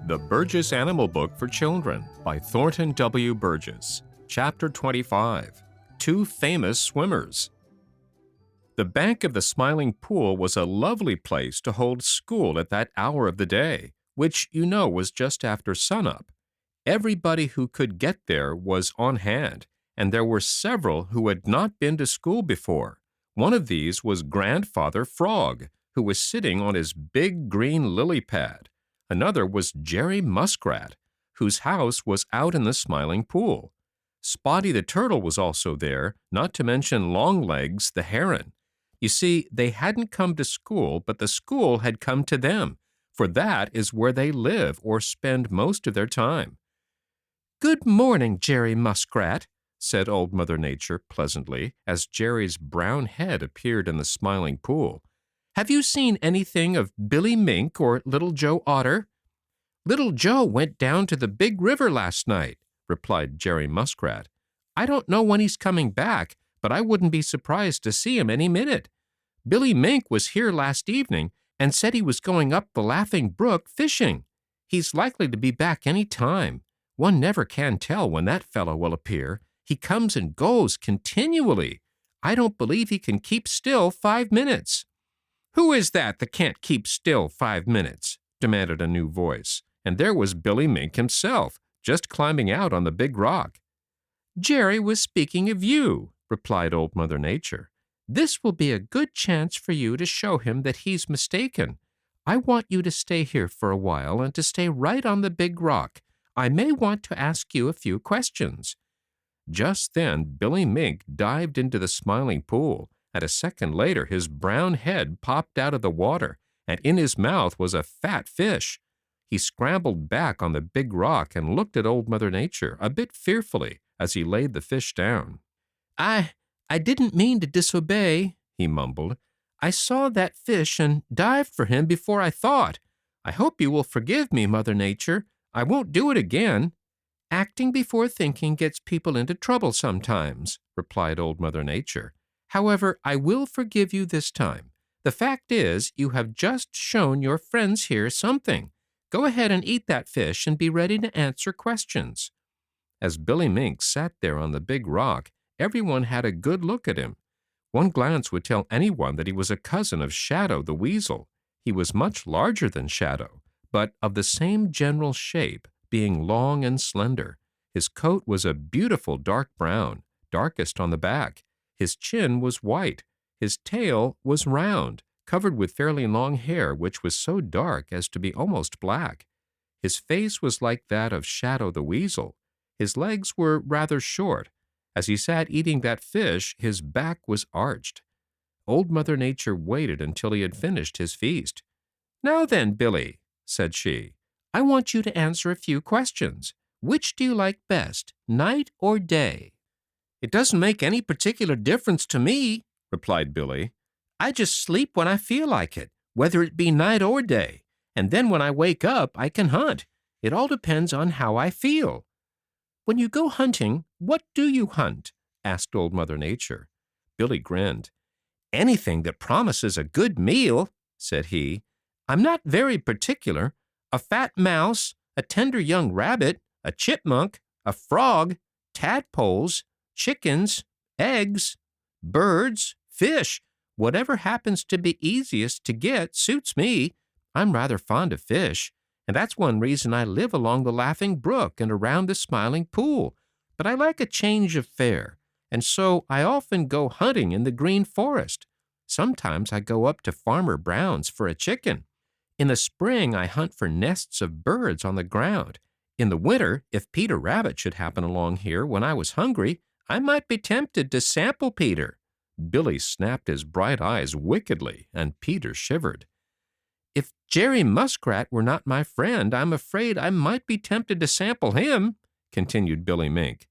The Burgess Animal Book for Children by Thornton W. Burgess. Chapter 25. Two Famous Swimmers. The bank of the Smiling Pool was a lovely place to hold school at that hour of the day, which you know was just after sunup. Everybody who could get there was on hand, and there were several who had not been to school before. One of these was Grandfather Frog, who was sitting on his big green lily pad. Another was Jerry Muskrat, whose house was out in the Smiling Pool. Spotty the Turtle was also there, not to mention Longlegs the Heron. You see, they hadn't come to school, but the school had come to them, for that is where they live or spend most of their time. "Good morning, Jerry Muskrat," said Old Mother Nature pleasantly, as Jerry's brown head appeared in the Smiling Pool. "Have you seen anything of Billy Mink or Little Joe Otter?" "Little Joe went down to the Big River last night," replied Jerry Muskrat. "I don't know when he's coming back, but I wouldn't be surprised to see him any minute. Billy Mink was here last evening and said he was going up the Laughing Brook fishing. He's likely to be back any time. One never can tell when that fellow will appear. He comes and goes continually. I don't believe he can keep still 5 minutes." "Who is that can't keep still 5 minutes?" demanded a new voice, and there was Billy Mink himself, just climbing out on the big rock. "Jerry was speaking of you," replied Old Mother Nature. "This will be a good chance for you to show him that he's mistaken. I want you to stay here for a while and to stay right on the big rock. I may want to ask you a few questions." Just then Billy Mink dived into the Smiling Pool, and a second later his brown head popped out of the water, and in his mouth was a fat fish. He scrambled back on the big rock and looked at Old Mother Nature a bit fearfully as he laid the fish down. I didn't mean to disobey," he mumbled. "I saw that fish and dived for him before I thought. I hope you will forgive me, Mother Nature. I won't do it again." "Acting before thinking gets people into trouble sometimes," replied Old Mother Nature. "However, I will forgive you this time. The fact is, you have just shown your friends here something. Go ahead and eat that fish and be ready to answer questions." As Billy Mink sat there on the big rock, everyone had a good look at him. One glance would tell anyone that he was a cousin of Shadow the Weasel. He was much larger than Shadow, but of the same general shape, being long and slender. His coat was a beautiful dark brown, darkest on the back. His chin was white. His tail was round, covered with fairly long hair which was so dark as to be almost black. His face was like that of Shadow the Weasel. His legs were rather short. As he sat eating that fish, his back was arched. Old Mother Nature waited until he had finished his feast. "Now then, Billy," said she, "I want you to answer a few questions. Which do you like best, night or day?" "It doesn't make any particular difference to me," replied Billy. "I just sleep when I feel like it, whether it be night or day, and then when I wake up I can hunt. It all depends on how I feel." "When you go hunting, what do you hunt?" asked Old Mother Nature. Billy grinned. "Anything that promises a good meal," said he. "I'm not very particular. A fat mouse, a tender young rabbit, a chipmunk, a frog, tadpoles, chickens, eggs, birds, fish. Whatever happens to be easiest to get suits me. I'm rather fond of fish, and that's one reason I live along the Laughing Brook and around the Smiling Pool. But I like a change of fare, and so I often go hunting in the Green Forest. Sometimes I go up to Farmer Brown's for a chicken. In the spring I hunt for nests of birds on the ground. In the winter, if Peter Rabbit should happen along here when I was hungry, I might be tempted to sample Peter." Billy snapped his bright eyes wickedly, and Peter shivered. "If Jerry Muskrat were not my friend, I'm afraid I might be tempted to sample him," continued Billy Mink.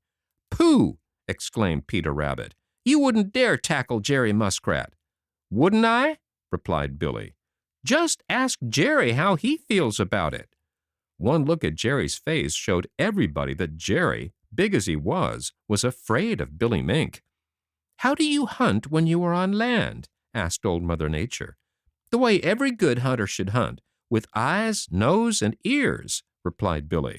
"Pooh!" exclaimed Peter Rabbit. "You wouldn't dare tackle Jerry Muskrat." "Wouldn't I?" replied Billy. "Just ask Jerry how he feels about it." One look at Jerry's face showed everybody that Jerry, big as he was afraid of Billy Mink. "How do you hunt when you are on land?" asked Old Mother Nature. "The way every good hunter should hunt, with eyes, nose, and ears," replied Billy.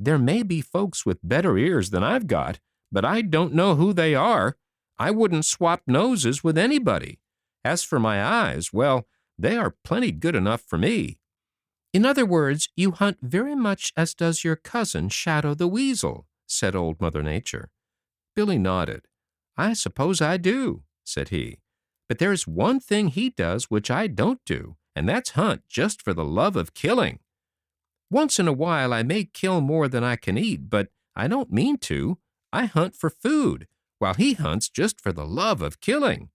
"There may be folks with better ears than I've got, but I don't know who they are. I wouldn't swap noses with anybody. As for my eyes, well, they are plenty good enough for me." "In other words, you hunt very much as does your cousin Shadow the Weasel," said Old Mother Nature. Billy nodded. "I suppose I do," said he. "But there's one thing he does which I don't do, and that's hunt just for the love of killing. Once in a while I may kill more than I can eat, but I don't mean to. I hunt for food, while he hunts just for the love of killing."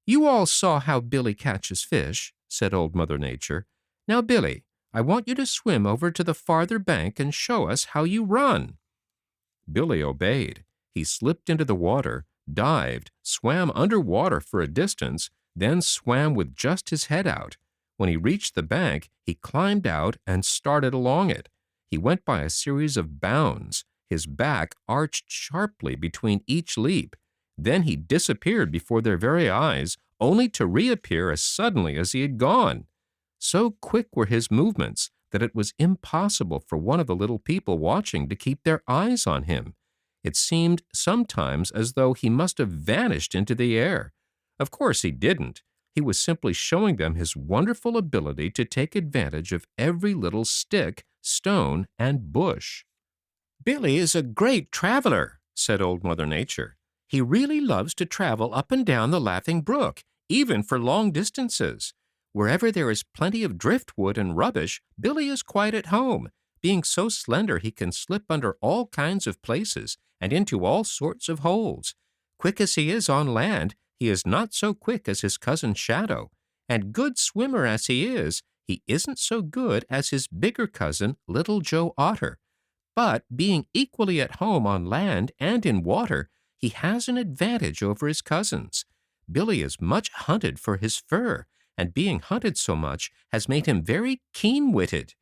"You all saw how Billy catches fish," said Old Mother Nature. "Now, Billy, I want you to swim over to the farther bank and show us how you run." Billy obeyed. He slipped into the water, dived, swam under water for a distance, then swam with just his head out. When he reached the bank, he climbed out and started along it. He went by a series of bounds. His back arched sharply between each leap. Then he disappeared before their very eyes, only to reappear as suddenly as he had gone. So quick were his movements that it was impossible for one of the little people watching to keep their eyes on him. It seemed sometimes as though he must have vanished into the air. Of course he didn't. He was simply showing them his wonderful ability to take advantage of every little stick, stone, and bush. "Billy is a great traveler," said Old Mother Nature. "He really loves to travel up and down the Laughing Brook, even for long distances. Wherever there is plenty of driftwood and rubbish, Billy is quite at home. Being so slender, he can slip under all kinds of places and into all sorts of holes. Quick as he is on land, he is not so quick as his cousin Shadow, and good swimmer as he isn't so good as his bigger cousin, Little Joe Otter. But being equally at home on land and in water, he has an advantage over his cousins. Billy is much hunted for his fur, and being hunted so much has made him very keen-witted.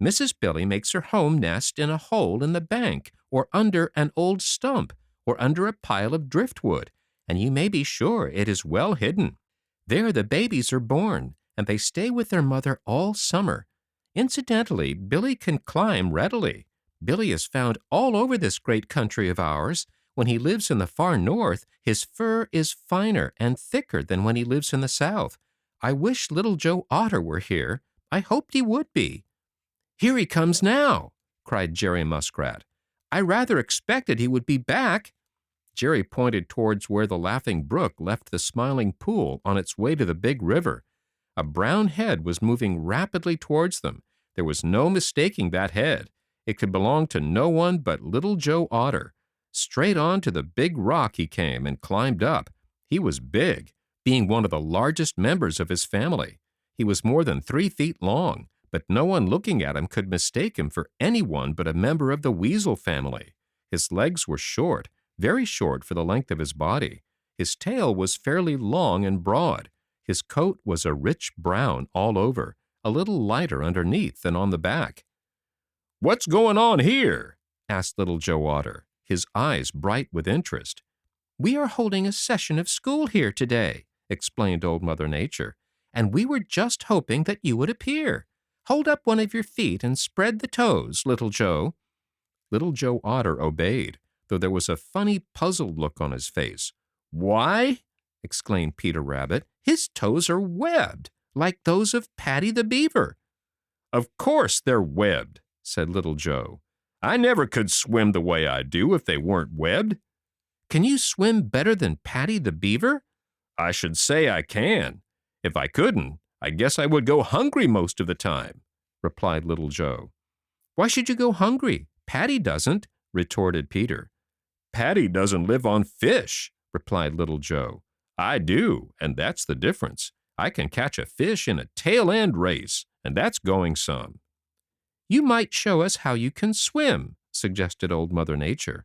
Mrs. Billy makes her home nest in a hole in the bank, or under an old stump, or under a pile of driftwood, and you may be sure it is well hidden. There the babies are born, and they stay with their mother all summer. Incidentally, Billy can climb readily. Billy is found all over this great country of ours. When he lives in the far north, his fur is finer and thicker than when he lives in the south. I wish Little Joe Otter were here. I hoped he would be." "Here he comes now," cried Jerry Muskrat. "I rather expected he would be back." Jerry pointed towards where the Laughing Brook left the Smiling Pool on its way to the big river. A brown head was moving rapidly towards them. There was no mistaking that head. It could belong to no one but Little Joe Otter. Straight on to the big rock he came and climbed up. He was big, being one of the largest members of his family. He was more than 3 feet long, but no one looking at him could mistake him for anyone but a member of the Weasel family. His legs were short, very short for the length of his body. His tail was fairly long and broad. His coat was a rich brown all over, a little lighter underneath than on the back. "What's going on here?" asked Little Joe Otter, his eyes bright with interest. "We are holding a session of school here today," explained Old Mother Nature, "and we were just hoping that you would appear. Hold up one of your feet and spread the toes, Little Joe." Little Joe Otter obeyed, though there was a funny, puzzled look on his face. "Why?" exclaimed Peter Rabbit. "His toes are webbed, like those of Paddy the Beaver." "Of course they're webbed," said Little Joe. "I never could swim the way I do if they weren't webbed." "Can you swim better than Paddy the Beaver?" "I should say I can. If I couldn't, I guess I would go hungry most of the time," replied Little Joe. "Why should you go hungry? Paddy doesn't," retorted Peter. "Paddy doesn't live on fish," replied Little Joe. "I do, and that's the difference. I can catch a fish in a tail-end race, and that's going some." "You might show us how you can swim," suggested Old Mother Nature.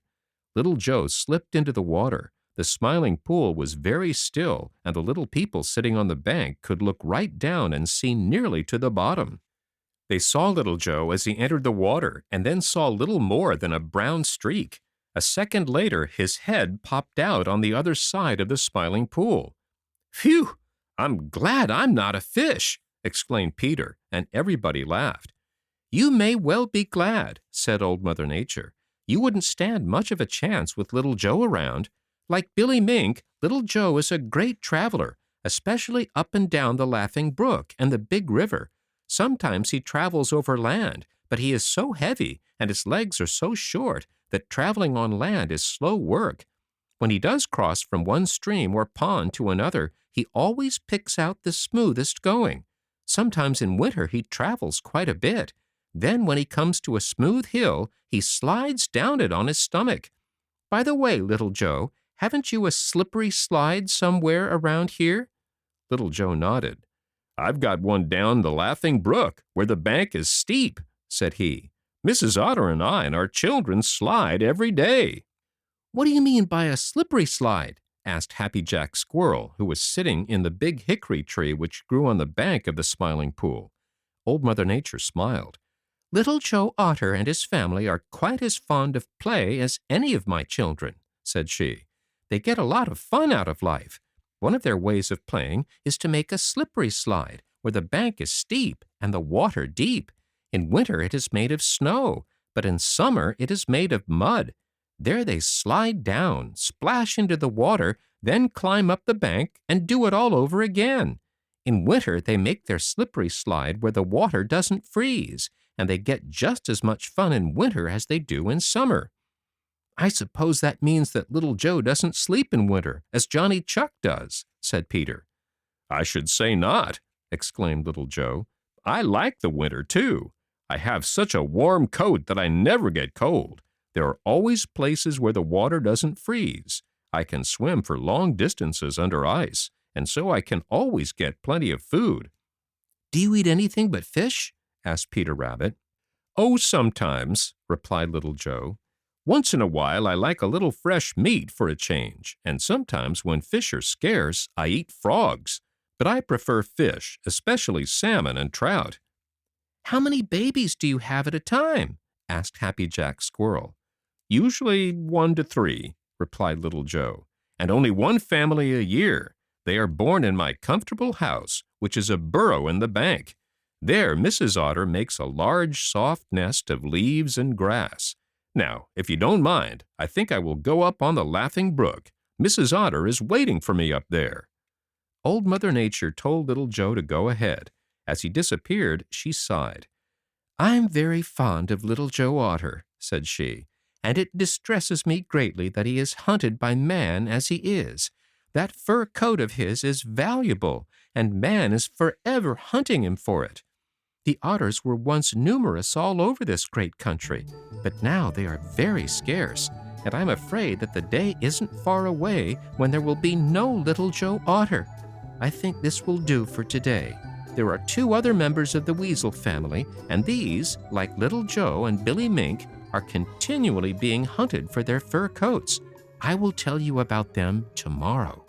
Little Joe slipped into the water. The Smiling Pool was very still, and the little people sitting on the bank could look right down and see nearly to the bottom. They saw Little Joe as he entered the water, and then saw little more than a brown streak. A second later, his head popped out on the other side of the Smiling Pool. "Phew! I'm glad I'm not a fish!" exclaimed Peter, and everybody laughed. "You may well be glad," said Old Mother Nature. "You wouldn't stand much of a chance with Little Joe around. Like Billy Mink, Little Joe is a great traveler, especially up and down the Laughing Brook and the Big River. Sometimes he travels over land, but he is so heavy and his legs are so short that traveling on land is slow work. When he does cross from one stream or pond to another, he always picks out the smoothest going. Sometimes in winter he travels quite a bit. Then when he comes to a smooth hill, he slides down it on his stomach. By the way, Little Joe, haven't you a slippery slide somewhere around here?" Little Joe nodded. "I've got one down the Laughing Brook, where the bank is steep," said he. "Mrs. Otter and I and our children slide every day." "What do you mean by a slippery slide?" asked Happy Jack Squirrel, who was sitting in the big hickory tree which grew on the bank of the Smiling Pool. Old Mother Nature smiled. "Little Joe Otter and his family are quite as fond of play as any of my children," said she. "They get a lot of fun out of life. One of their ways of playing is to make a slippery slide where the bank is steep and the water deep. In winter it is made of snow, but in summer it is made of mud. There they slide down, splash into the water, then climb up the bank and do it all over again. In winter they make their slippery slide where the water doesn't freeze, and they get just as much fun in winter as they do in summer." "I suppose that means that Little Joe doesn't sleep in winter, as Johnny Chuck does," said Peter. "I should say not," exclaimed Little Joe. "I like the winter, too. I have such a warm coat that I never get cold. There are always places where the water doesn't freeze. I can swim for long distances under ice, and so I can always get plenty of food." "Do you eat anything but fish?" asked Peter Rabbit. "Oh, sometimes," replied Little Joe. "Once in a while I like a little fresh meat for a change, and sometimes when fish are scarce I eat frogs. But I prefer fish, especially salmon and trout." "How many babies do you have at a time?" asked Happy Jack Squirrel. "Usually 1 to 3, replied Little Joe, "and only one family a year. They are born in my comfortable house, which is a burrow in the bank. There Mrs. Otter makes a large, soft nest of leaves and grass. Now, if you don't mind, I think I will go up on the Laughing Brook. Mrs. Otter is waiting for me up there." Old Mother Nature told Little Joe to go ahead. As he disappeared, she sighed. "I'm very fond of Little Joe Otter," said she, "and it distresses me greatly that he is hunted by man as he is. That fur coat of his is valuable, and man is forever hunting him for it. The otters were once numerous all over this great country, but now they are very scarce, and I'm afraid that the day isn't far away when there will be no Little Joe Otter. I think this will do for today. There are 2 other members of the Weasel family, and these, like Little Joe and Billy Mink, are continually being hunted for their fur coats. I will tell you about them tomorrow."